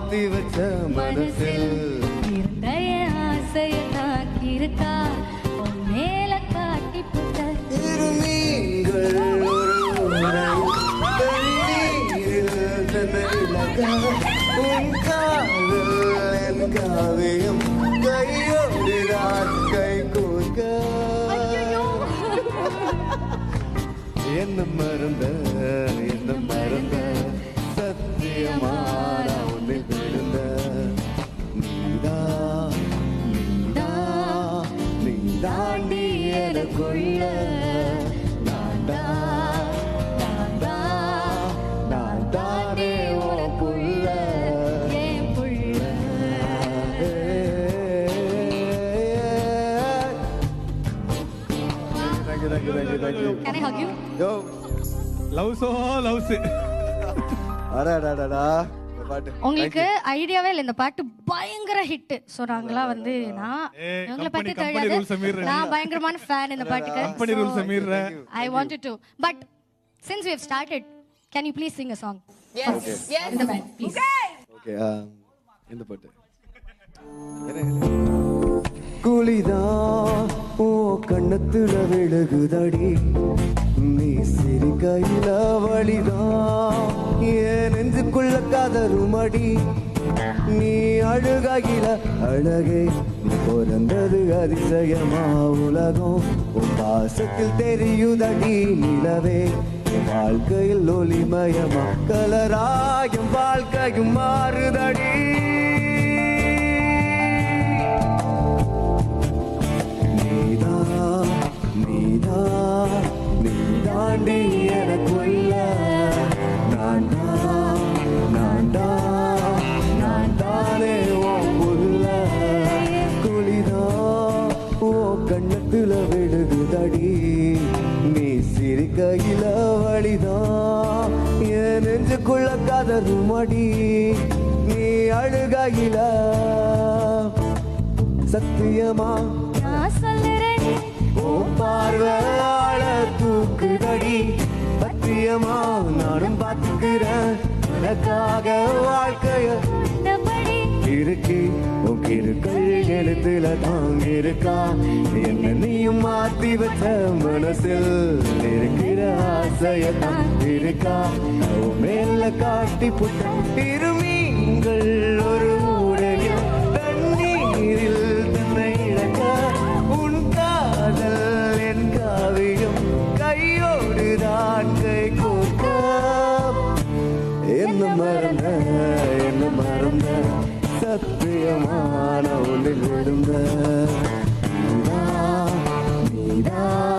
மாத்தி வச்ச மனசில் இருந்த ஆசைய நாக்கிருக்கா உன் மேல காட்டி புட்ட திருமீன்கள் உன் காதல் என் காவியம் கையோடுதான் கை கோர்க்க என்ன மறந்த சத்தியமான உன்னை விழுந்த நீ தாண்டி எனக்குள்ள நான் தானே உன் புள்ள ஏன் புள்ள Thank you. Can I hug you? Yo. Loves அடடடடா பாட்டு உங்களுக்கு ஐடியாவே இல்லை இந்த பாட்டு பயங்கர ஹிட். ஸோ நாங்களாம் வந்து எங்களை பற்றி தெரியாது, நான் பயங்கரமான ஃபேன் இந்த பாட்டுக்கு. கம்பெனி ரூல்ஸ் மீறற. I wanted to, but since we have started, can you please sing a song? Yes, yes. In the band, please. Okay இந்த பாட்டு குளிதா ஓ கண்ணத்துல விழுகுதடி நீ சிறு கையில வழிதா ஏன் நெஞ்சுக்குள்ள கதறுமடி நீ அழுகையில அழகே நீ பிறந்தது அதிசயமா உலகம் உன் பாசத்தில் தெரியுதடி நிலவே வாழ்க்கையில் ஒளிமயமா கலராயும் வாழ்க்கையும் மாறுதடி நீ தாண்டி எனக்குள்ள நான் தானே உன் புள்ள குளிதா ஓ கண்ணத்துல விழுகுதடி நீ சிரிக்கையில வழிதா என் நெஞ்சுக்குள்ள கதறுமடி நீ அழுகையில சத்தியமா நான் சொல்லுறேன் ஓ பார்வையாள தூக்குதடி பத்தியமா நானும் பார்த்துக்கிறேன் உனக்காக வாழ்க்கைய இருக்கி உன் இருக்கை எழுத்துல தாங்கிருக்கா என்ன நீயும் மாத்தி வச்ச மனசில் இருக்கிற ஆசைய இருக்கா மேல காட்டி புட்ட திருமீன்கள் ஒரு ஊடையில் தண்ணீரில் தன்னை இழக்க உன் காதல் என் காவியம் கையோடுதான் கை கோர்க்க என்ன மறந்த சத்தியமான ஒன்றில் விழுந்த நீதான்